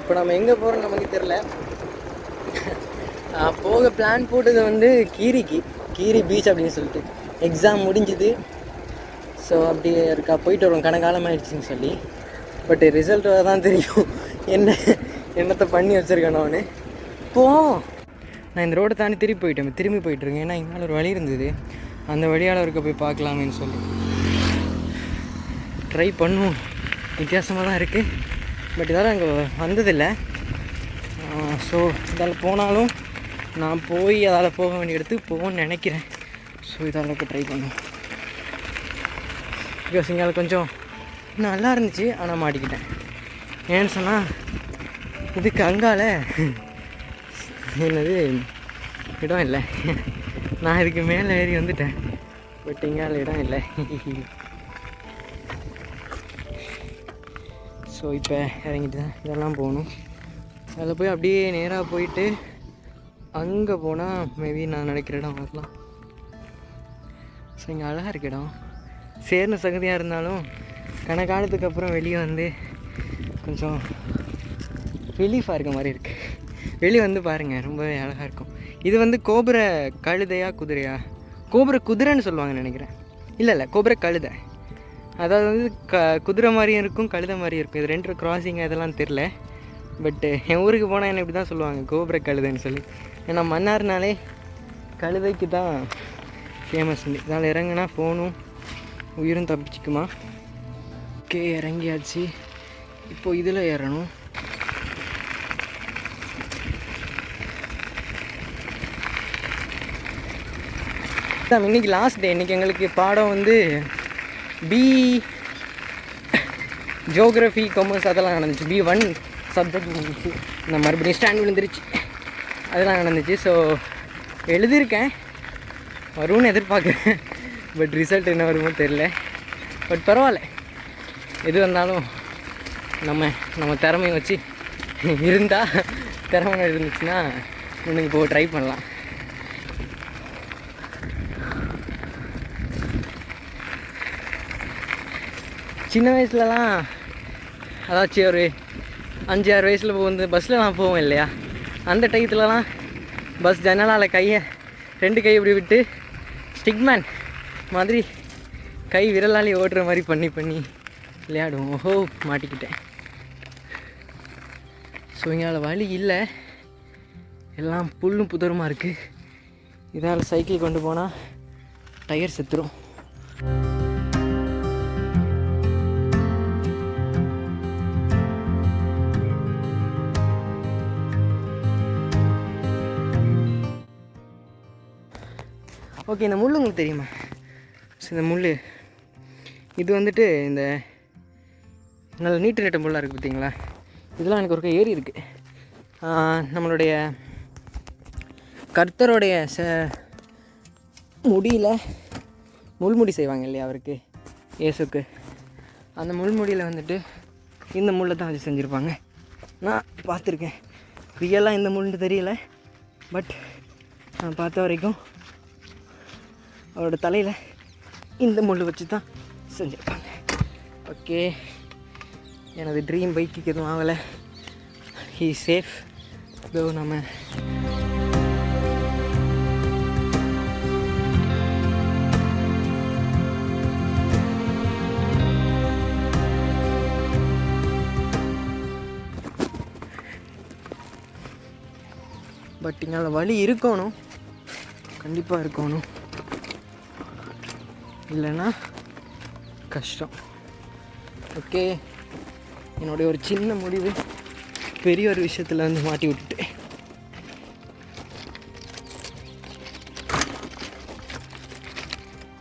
இப்போ நம்ம எங்கே போகிறோம் நமக்கு தெரில. போக பிளான் போட்டது வந்து கீரி பீச் அப்படின்னு சொல்லிட்டு. எக்ஸாம் முடிஞ்சுது, ஸோ அப்படி இருக்கா போயிட்டு வருவோம், கனகாலம் ஆயிடுச்சுன்னு சொல்லி. பட் ரிசல்ட் தான் தெரியும் என்னத்தை பண்ணி வச்சுருக்கேன் நான். நான் இந்த ரோடை தாண்டி திரும்பி போயிட்டுருக்கேன். ஏன்னா இங்கே ஒரு வழி இருந்தது, அந்த வழியால் இருக்க போய் பார்க்கலாமேன்னு சொல்லி ட்ரை பண்ணுவோம். வித்தியாசமாக தான் இருக்குது, பட் இதெல்லாம் அங்கே வந்ததில்லை. ஸோ இதால் போனாலும் நான் போய் அதால் போக வேண்டிய இடத்துக்கு போகணும்னு நினைக்கிறேன். ஸோ இதால் ட்ரை பண்ணுவோம். பிகாஸ் இங்கே கொஞ்சம் நல்லா இருந்துச்சு, ஆனால் மாட்டிக்கிட்டேன். ஏன்னு சொன்னால் இதுக்கு அங்கால என்னது இடம் இல்லை. நான் இதுக்கு மேலே ஏறி வந்துட்டேன், பட் இங்கால இடம் இல்லை. ஸோ இப்போ இறங்கிட்டு தான் இதெல்லாம் போகணும். அதில் போய் அப்படியே நேராக போயிட்டு அங்கே போனால் மேபி நான் நினைக்கிற இடம் வரலாம். ஸோ இங்கே அழகாக இருக்க இடம், சேர்ந்த சகதியாக இருந்தாலும் கணக்காலத்துக்கு அப்புறம் வெளியே வந்து கொஞ்சம் ரிலீஃபாக இருக்க மாதிரி இருக்குது. வெளியே வந்து பாருங்கள், ரொம்பவே அழகாக இருக்கும். இது வந்து கோபுர கழுதையா குதிரையா? கோபுர குதிரைன்னு சொல்லுவாங்கன்னு நினைக்கிறேன். இல்லை கோபுர கழுதை. அதாவது வந்து குதிரை மாதிரியும் இருக்கும், கழுதை மாதிரியும் இருக்கும். இது ரெண்டு கிராசிங் அதெல்லாம் தெரில. பட்டு என் ஊருக்கு போனால் என்ன இப்படி தான் சொல்லுவாங்க, கோபுர கழுதைன்னு சொல்லி. ஏன்னா மன்னார்னாலே கழுதைக்கு தான் ஃபேமஸ். இதனால் இறங்கினா ஃபோனும் உயிரும் தப்பிச்சுக்குமா. ஓகே, இறங்கியாச்சு. இப்போது இதில் ஏறணும். இன்றைக்கி லாஸ்ட் டே. இன்றைக்கி எங்களுக்கு பாடம் வந்து ஜியோகிரஃபி, காமர்ஸ் அதெல்லாம் நடந்துச்சு. B1 சப்ஜெக்ட் நடந்துச்சு. நான் மறுபடியும் ஸ்டாண்ட் விழுந்துருச்சு, அதெல்லாம் நடந்துச்சு. ஸோ எழுதியிருக்கேன், வரும்னு எதிர்பார்க்குறேன். பட் ரிசல்ட் என்ன வருமோ தெரில. பட் பரவாயில்ல, எது வந்தாலும் நம்ம திறமையை வச்சு திறமை இருந்துச்சுன்னா இன்னைக்கு போக ட்ரை பண்ணலாம். சின்ன வயசுலலாம் அதாச்சும் ஒரு 5-6 வயசில் வந்து பஸ்ஸில் நான் போவேன் இல்லையா, அந்த டயத்துலலாம் பஸ் ஜன்னலால் கையை 2 கை இப்படி விட்டு ஸ்டிக்மேன் மாதிரி கை விரலாலே ஓடுற மாதிரி பண்ணி விளையாடுவோம். ஓஹோ, மாட்டிக்கிட்டேன். ஸோ இங்கே வழி இல்லை, எல்லாம் புல்லும் புதருமா இருக்குது. இதால் சைக்கிள் கொண்டு போனால் டயர் செத்துரும். ஓகே, இந்த முள் உங்களுக்கு தெரியுமா? ஸோ இந்த முள் இது வந்துட்டு இந்த நல்ல நீட்டு முள்ளாக இருக்குது பார்த்தீங்களா? இதெல்லாம் எனக்கு ஒரு ஏரி இருக்குது. நம்மளுடைய கர்த்தருடைய முடியில் முள்முடி செய்வாங்க இல்லையா அவருக்கு, இயேசுக்கு. அந்த முள்முடியில் வந்துட்டு இந்த முள்ளை தான் வச்சு செஞ்சுருப்பாங்க. நான் பார்த்துருக்கேன். ரியலாக இந்த முள்னு தெரியல, பட் நான் பார்த்த வரைக்கும் அவரோட தலையில் இந்த முள் வச்சு தான் செஞ்சுருப்பாங்க. ஓகே, எனது ட்ரீம் பைக்குக்கு எதுவும் ஆகலை. He safe. இதோ நம்ம பட் இங்கே வழி இருக்கணும், கண்டிப்பாக இருக்கணும், இல்லைன்னா கஷ்டம். ஓகே, என்னுடைய ஒரு சின்ன முடிவு பெரிய ஒரு விஷயத்தில் வந்து மாட்டி விட்டுட்டு.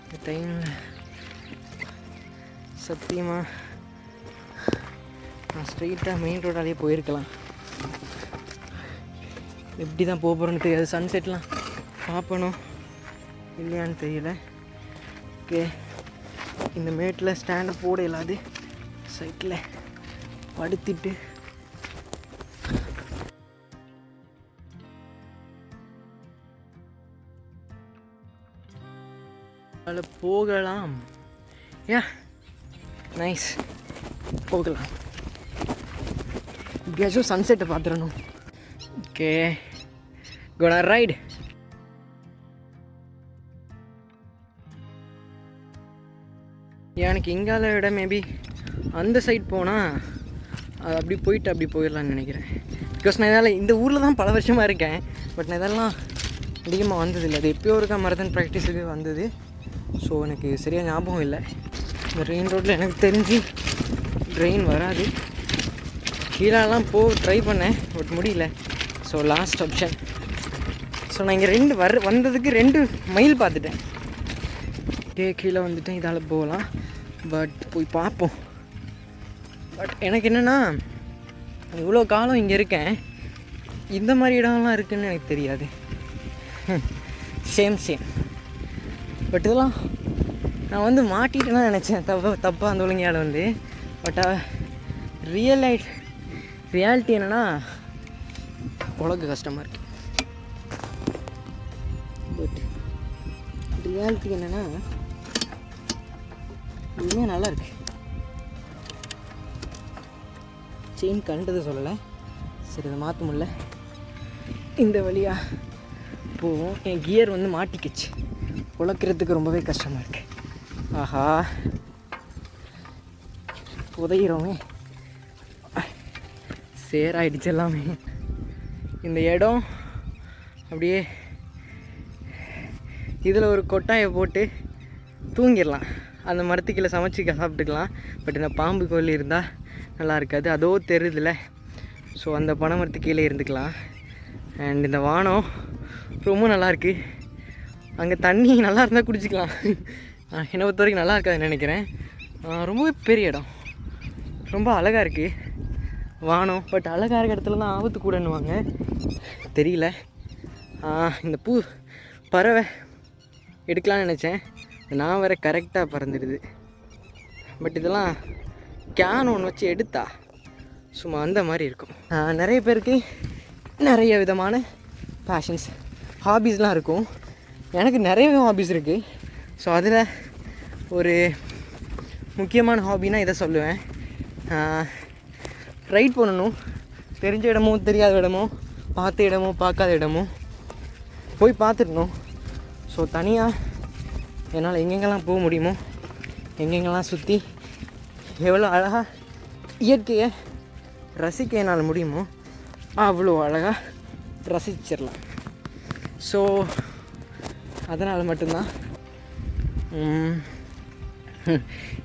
இந்த டைமில் சத்தியமாக நான் ஸ்ட்ரெயிட்டாக மெயின் ரோடாலேயே போயிருக்கலாம். எப்படி தான் போக போகிறோன்னு தெரியாது. சன்செட்லாம் பார்ப்பணும் இல்லையான்னு தெரியல. ஓகே, இந்த மேட்டில் ஸ்டாண்டை போட இல்லாது சைக்கிளை படுத்திட்டு அதில் போகலாம். யா, நைஸ், போகலாம். எப்படியாச்சும் சன்செட்டை பார்த்துடணும். ஓகே, கோனா ரைட். எனக்கு இங்கால விட மேபி அந்த சைட் போனால் அது அப்படி போயிட்டு அப்படி போயிடலான்னு நினைக்கிறேன். பிகாஸ் நான் இதெல்லாம் இந்த ஊரில் தான் பல வருஷமாக இருக்கேன். பட் நான் இதெல்லாம் அதிகமாக வந்ததில்லை. அது எப்போயோ இருக்கா மரதன் ப்ராக்டிஸுக்கு வந்தது. ஸோ எனக்கு சரியாக ஞாபகம் இல்லை. இந்த ரெயின் ரோட்டில் எனக்கு தெரிஞ்சு ட்ரெயின் வராது. கீழெல்லாம் ட்ரை பண்ணேன், பட் முடியல. So last option. ஸோ நான் இங்கே வந்ததுக்கு 2 மைல் பார்த்துட்டேன். கீழே வந்துட்டேன். இதால் போகலாம், பட் போய் பார்ப்போம். பட் எனக்கு என்னென்னா, இவ்வளோ காலம் இங்கே இருக்கேன், இந்த மாதிரி இடம்லாம் இருக்குதுன்னு எனக்கு தெரியாது. சேம் பட் இதெல்லாம் நான் வந்து மாட்டிட்டேன்னு நினச்சேன். தப்பாக அந்த ஒழுங்கையால் வந்து. பட் ரியாலிட்டி என்னென்னா உலக கஷ்டமாக இருக்குது. பட் ரியாலிட்டி என்னென்னா இதுவுமே நல்லா இருக்கு. செயின் கண்டது சொல்லலை, சரி இதை மாற்ற முடியல. இந்த வழியாக போவோம். என் கியர் வந்து மாட்டிக்கிச்சு, உழைக்கிறதுக்கு ரொம்பவே கஷ்டமாக இருக்குது. ஆஹா, உதையிறோமே, சேராயிடுச்சு எல்லாமே. இந்த இடம் அப்படியே இதில் ஒரு கொட்டாயை போட்டு தூங்கிடலாம். அந்த மரத்துக்கீழே சமைச்சி சாப்பிட்டுக்கலாம். பட் இந்த பாம்பு கோயில் இருந்தால் நல்லா இருக்காது. அதோ தெரியுதுல, ஸோ அந்த பனை மரத்துக்கு கீழே இருந்துக்கலாம். அண்ட் இந்த வானம் ரொம்ப நல்லாயிருக்கு. அங்கே தண்ணி நல்லா இருந்தால் குடிச்சிக்கலாம். என்னை பொறுத்த வரைக்கும் நல்லா இருக்காதுன்னு நினைக்கிறேன். ரொம்பவே பெரிய இடம், ரொம்ப அழகாக இருக்குது வானம். பட் அழகாக இருக்க இடத்துல தான் ஆபத்து கூடன்னுவாங்க, தெரியல. இந்த பறவை எடுக்கலான்னு நினச்சேன், நான் வேறு கரெக்டாக பறந்துடுது. பட் இதெல்லாம் கேன் ஒன்று வச்சு எடுத்தா சும்மா அந்த மாதிரி இருக்கும். நிறைய பேருக்கு நிறைய விதமான பேஷன்ஸ், ஹாபீஸ்லாம் இருக்கும். எனக்கு நிறையவே ஹாபீஸ் இருக்குது. ஸோ அதில் ஒரு முக்கியமான ஹாபின்னா இதை சொல்லுவேன். ரைட் பண்ணணும். தெரிஞ்ச இடமோ தெரியாத இடமோ, பார்த்த இடமோ பார்க்காத இடமோ போய் பார்த்துடணும். ஸோ தனியாக என்னால் எங்கெங்கெல்லாம் போக முடியுமோ, எங்கெங்கெல்லாம் சுற்றி எவ்வளோ அழகாக இயற்கையை ரசிக்க என்னால் முடியுமோ அவ்வளோ அழகாக ரசிச்சிடலாம். ஸோ அதனால் மட்டும்தான்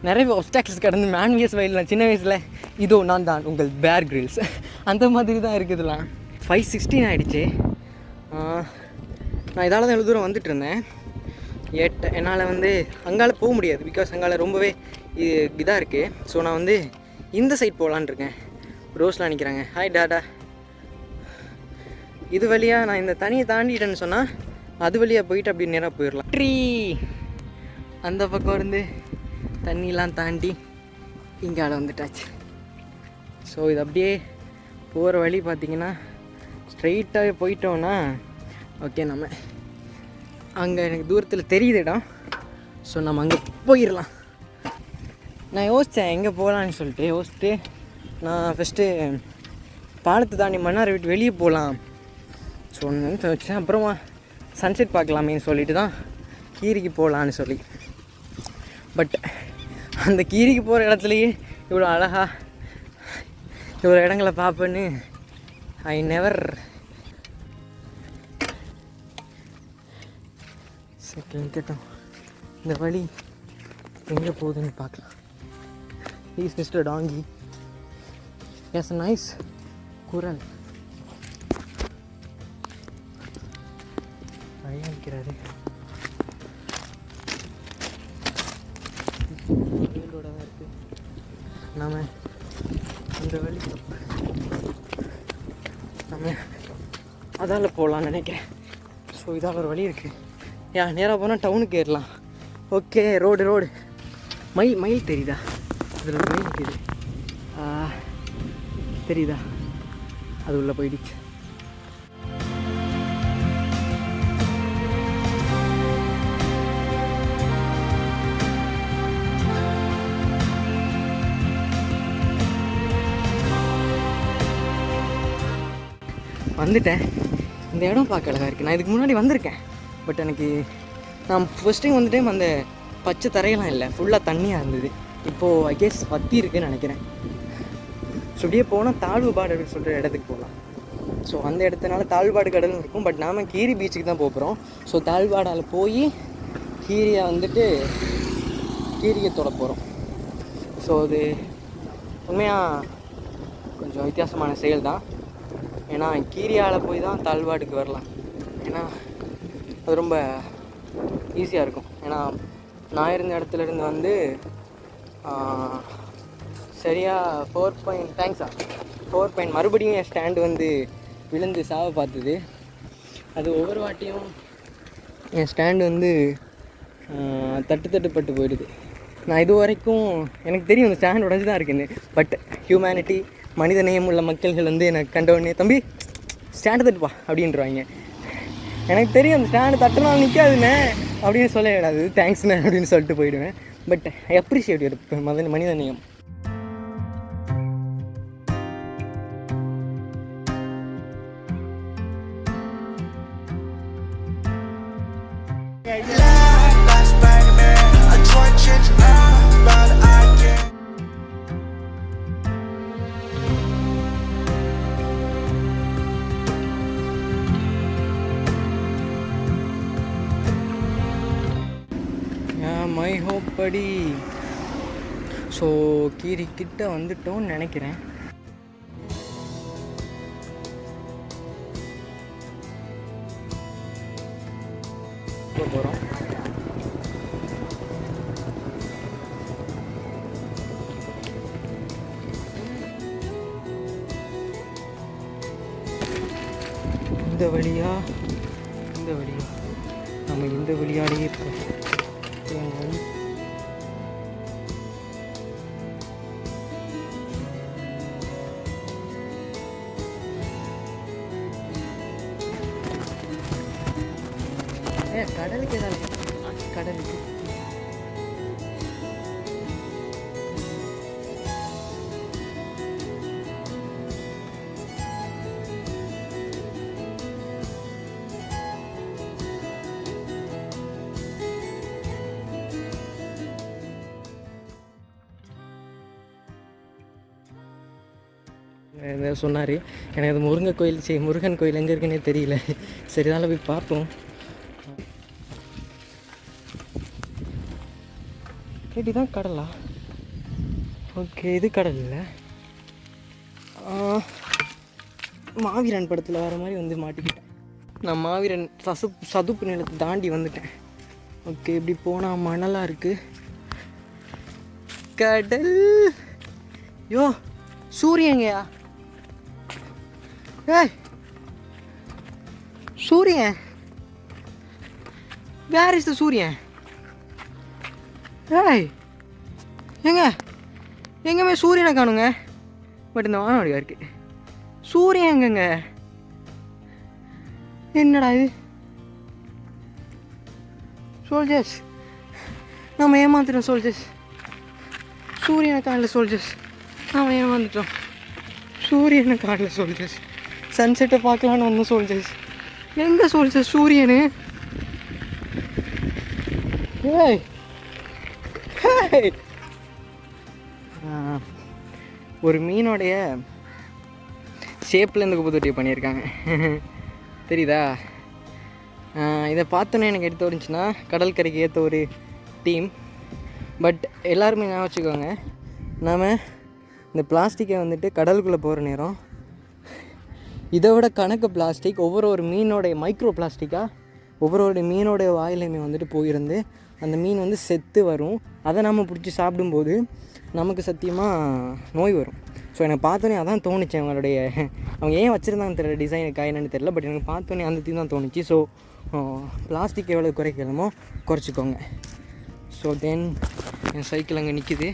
நிறைய ஒப்ஸ்டாக்கிள்ஸ் கடந்து மேன்வியஸ் வயலில் சின்ன வயசில் இதோ நான் தான் உங்கள் பேர் கிரில்ஸ் அந்த மாதிரி தான் இருக்குதுலாம். 5:16 ஆகிடுச்சு. நான் இதால் தான் எவ்வளோ தூரம் வந்துட்டு இருந்தேன். என்னால் வந்து அங்கால போக முடியாது, பிகாஸ் அங்கால ரொம்பவே இதாக இருக்குது. ஸோ நான் வந்து இந்த சைட் போகலான் இருக்கேன். ரோஸ்லாம் நிற்கிறாங்க. ஹாய் டாடா. இது வழியாக நான் இந்த தனியை தாண்டிட்டேன்னு சொன்னால் அது வழியாக போயிட்டு அப்படி நேராக போயிடலாம். ட்ரீ அந்த பக்கம் இருந்து தண்ணிலாம் தாண்டி இங்கால வந்துட்டாச்சு. ஸோ இது அப்படியே போகிற வழி பார்த்திங்கன்னா ஸ்ட்ரைட்டாகவே போயிட்டோன்னா ஓகே, நம்ம அங்கே எனக்கு தூரத்தில் தெரியுது இடம். ஸோ நம்ம அங்கே போயிடலாம். நான் யோசித்தேன் எங்கே போகலான்னு யோசிச்சுட்டு நான் ஃபஸ்ட்டு பாலத்தை தாண்டி மன்னாரை விட்டு வெளியே போகலாம் சொன்னு வச்சேன். அப்புறமா சன்செட் பார்க்கலாமேன்னு சொல்லிட்டு தான் கீரிக்கு போகலான்னு சொல்லி. பட் அந்த கீரிக்கு போகிற இடத்துலையே இவ்வளோ அழகாக இவ்வளோ இடங்களை பார்ப்பேன்னு ஐ நெவர். கேட்டோம் இந்த வழி எங்கே போகுதுன்னு பார்க்கலாம். Please mister Tongi, yes nice குரல் அழிக்கிறாரு. வீடோட தான் இருக்குது. நாம் அந்த வழி நம்ம அதால் போகலான்னு நினைக்கிறேன். ஸோ இதால் ஒரு வழி இருக்குது. நேராக போனால் டவுனுக்கு ஏறலாம். ஓகே, ரோடு மயில் தெரியுதா? அதில் ஒரு மயில் இருக்குது, தெரியுதா? அது உள்ளே போயிடுச்சு. வந்துட்டேன். இந்த இடம் பார்க்க அழகாக இருக்குது. நான் இதுக்கு முன்னாடி வந்திருக்கேன், பட் எனக்கு நான் ஃபஸ்ட் டைம் வந்துட்டேன். அந்த பச்சை தரையெல்லாம் இல்லை, ஃபுல்லாக தண்ணியாக இருந்தது. இப்போது ஐ கெஸ் வத்தி இருக்குதுன்னு நினைக்கிறேன். ஸோ இப்படியே போனால் தாழ்வுபாடு அப்படின்னு சொல்கிற இடத்துக்கு போகலாம். ஸோ அந்த இடத்துனால தாழ்வாடு கடலும் இருக்கும். பட் நாம் கீரி பீச்சுக்கு தான் போகிறோம். ஸோ தாழ்வாடால் போய் கீரியை வந்துட்டு கீரியை தொட போகிறோம். ஸோ அது உண்மையாக கொஞ்சம் வித்தியாசமான செயல் தான். ஏன்னா கீரியால் போய் தான் தாழ்வாடுக்கு வரலாம். ஏன்னா அது ரொம்ப ஈஸியாக இருக்கும். ஏன்னா நான் இருந்த இடத்துலேருந்து வந்து சரியாக 4 பாயிண்ட் மறுபடியும் என் ஸ்டாண்டு வந்து விழுந்து சாவை பார்த்தது. அது ஒவ்வொரு வாட்டியும் என் ஸ்டாண்டு வந்து தட்டுப்பட்டு போயிடுது. நான் இது வரைக்கும் எனக்கு தெரியும் இந்த ஸ்டாண்ட் உடஞ்சி தான் இருக்குன்னு. பட் ஹியூமனிட்டி, மனித நேயம் உள்ள மக்கள்கள் வந்து எனக்கு கண்டவுடனே தம்பி ஸ்டாண்டு தட்டுப்பா அப்படின்றாங்க. எனக்கு தெரியும் அந்த ஸ்டாண்டு தட்டுனாலும் நிற்காதுண்ணே அப்படின்னு சொல்ல விடாது, தேங்க்ஸ்ண்ணே அப்படின்னு சொல்லிட்டு போயிடுவேன். பட் ஐ அப்ரிஷியேட் யுவர் மனித நேயம். மை ஹோப் படி. ஸோ கீரி கிட்ட வந்துட்டோன்னு நினைக்கிறேன். போகிறோம். இந்த வழியா நம்ம இந்த வழியாலேயே இருக்கோம். கடலுக்கு ஏதாவது கடலுக்கு சொன்னார். எனக்கு அது முருகன் கோயில் எங்கே இருக்குன்னே தெரியல. சரி, அதனால் போய் பார்ப்போம். கேட்டி தான் கடலா? ஓகே, இது கடல் இல்லை. மாவீரன் படத்தில் வர மாதிரி வந்து மாட்டிக்கிட்டேன். நான் மாவீரன் சதுப்பு நிலத்தை தாண்டி வந்துட்டேன். ஓகே, இப்படி போனால் மணலாக இருக்குது. கடல். யோ சூரியங்கயா? ஏய் சூரியன், வேர் இஸ் த சூரியன்? ஏய் எங்கேயுமே சூரியனை காணுங்க. பட் இந்த வானம் வடிவாக இருக்குது. சூரியன் எங்கங்க? என்னடா இது? சோல்ஜர்ஸ், நம்ம ஏமாந்துட்டோம் சோல்ஜர்ஸ். சூரியனை காணல சோல்ஜர்ஸ், நம்ம ஏமாந்துட்டோம். சூரியனை காணல சோல்ஜர்ஸ். சன்செட்டை பார்க்கலான்னு வந்தோம் சோல்ஜர்ஸ். எங்கே சோல்ஜர்ஸ் சூரியனு? ஏய் ஒரு மீனோடைய ஷேப்பில் இந்த குப்பை தொட்டியை பண்ணியிருக்காங்க. தெரியுதா? இதை பார்த்தோன்னே எனக்கு எடுத்து வந்துச்சுன்னா கடற்கரைக்கு ஏற்ற ஒரு டீம். பட் எல்லாருமே ஞாபகம் வச்சுக்கோங்க, நாம் இந்த பிளாஸ்டிக்கை வந்துட்டு கடலுக்குள்ளே போகிற நேரம் இதை விட கணக்கு பிளாஸ்டிக் ஒவ்வொரு மீனோடைய மைக்ரோ பிளாஸ்டிக்காக ஒவ்வொரு மீனோடைய வாயிலையுமே வந்துட்டு போயிருந்து அந்த மீன் வந்து செத்து வரும். அதை நம்ம பிடிச்சி சாப்பிடும்போது நமக்கு சத்தியமாக நோய் வரும். ஸோ எனக்கு பார்த்தோன்னே அதான் தோணுச்சு. அவங்க ஏன் வச்சுருந்தாங்கன்னு தெரியல, டிசைனுக்காக என்னென்னு தெரியல. பட் எனக்கு பார்த்தோன்னே அந்த தீம் தான் தோணுச்சு. ஸோ பிளாஸ்டிக் எவ்வளோ குறைக்கணுமோ குறைச்சிக்கோங்க. ஸோ தென் என் சைக்கிள் அங்கே நிற்கிது.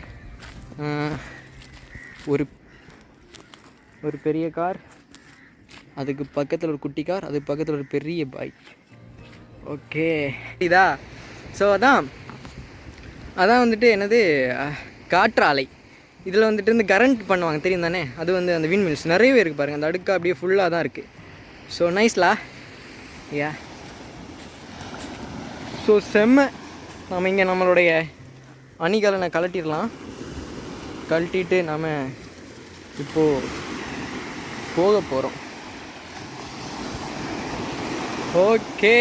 ஒரு பெரிய கார், அதுக்கு பக்கத்தில் ஒரு குட்டி கார், அதுக்கு பக்கத்தில் ஒரு பெரிய பைக். ஓகே, இதா. ஸோ அதான் வந்துட்டு என்னது காற்றாலை. இதில் வந்துட்டு இந்த கரண்ட் பண்ணுவாங்க தெரியும் தானே? அது வந்து அந்த விண்மில்ஸ் நிறையவே இருக்குது பாருங்கள். அந்த அடுக்கு அப்படியே ஃபுல்லாக தான் இருக்குது. ஸோ நைஸ்லா யா. ஸோ செம்ம. நம்ம இங்கே நம்மளுடைய அணிகலனை கழட்டிட்டு நாம் இப்போது போக போகிறோம். ஓகே,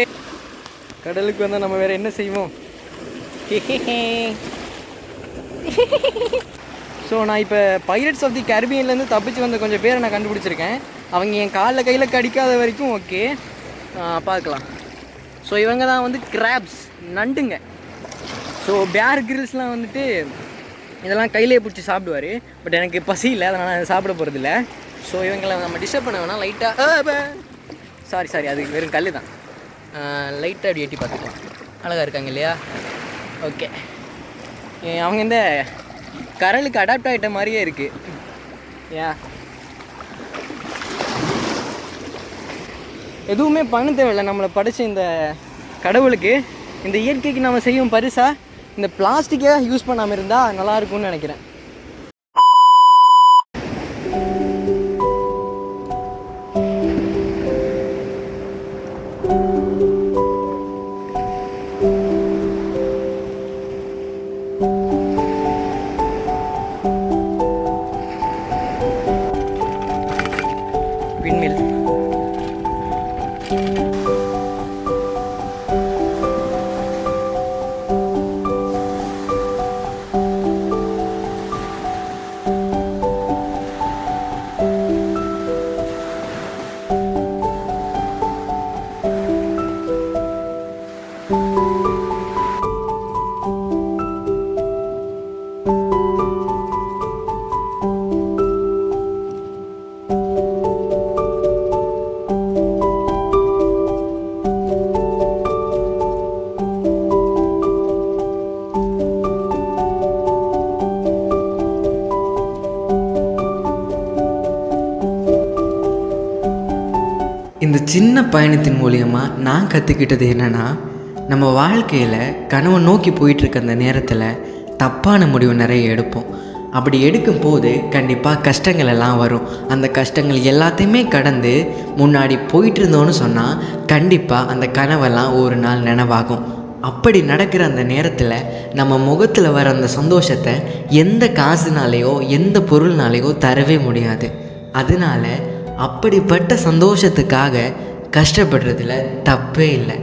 கடலுக்கு வந்தால் நம்ம வேறு என்ன செய்வோம்? ஸோ நான் இப்போ பைரட்ஸ் ஆஃப் தி கரிபியன்லேருந்து தப்பிச்சு வந்த கொஞ்சம் பேரை நான் கண்டுபிடிச்சிருக்கேன். அவங்க என் காலில் கையில் கடிக்காத வரைக்கும் ஓகே, பார்க்கலாம். ஸோ இவங்க தான் வந்து கிராப்ஸ், நண்டுங்க. ஸோ பேர் கிரில்ஸ்லாம் வந்துட்டு இதெல்லாம் கையிலே பிடிச்சி சாப்பிடுவார். பட் எனக்கு பசி இல்லை, அதனால் நான் சாப்பிட போகிறதில்ல. ஸோ இவங்களை நம்ம டிஸ்டர்ப் பண்ண வேணாம். லைட்டாக சாரி அது வெறும் கல் தான். லைட்டாக அப்படி எட்டி பார்த்துக்கலாம். அழகாக இருக்காங்க இல்லையா? ஓகே, அவங்க இந்த கரலுக்கு அடாப்ட் ஆகிட்ட மாதிரியே இருக்குது. எதுவுமே பண்ண தேவையில்லை. நம்மளை படைச்ச இந்த கடவுளுக்கு, இந்த இயற்கைக்கு நம்ம செய்யும் பரிசாக இந்த பிளாஸ்டிக்கை யூஸ் பண்ணாமல் இருந்தால் நல்லாயிருக்கும்னு நினைக்கிறேன். விண்மில். இந்த சின்ன பயணத்தின் மூலியமாக நான் கற்றுக்கிட்டது என்னென்னா, நம்ம வாழ்க்கையில் கனவை நோக்கி போயிட்டுருக்க அந்த நேரத்தில் தப்பான முடிவு நிறைய எடுப்போம். அப்படி எடுக்கும்போது கண்டிப்பாக கஷ்டங்கள் எல்லாம் வரும். அந்த கஷ்டங்கள் எல்லாத்தையுமே கடந்து முன்னாடி போயிட்டு இருந்தோன்னு சொன்னால் கண்டிப்பாக அந்த கனவெல்லாம் ஒரு நாள் நினைவாகும். அப்படி நடக்கிற அந்த நேரத்தில் நம்ம முகத்தில் வர அந்த சந்தோஷத்தை எந்த காசுனாலேயோ எந்த பொருள்னாலேயோ தரவே முடியாது. அதனால அப்படிப்பட்ட சந்தோஷத்துக்காக கஷ்டப்படுறதுல தப்பே இல்லை.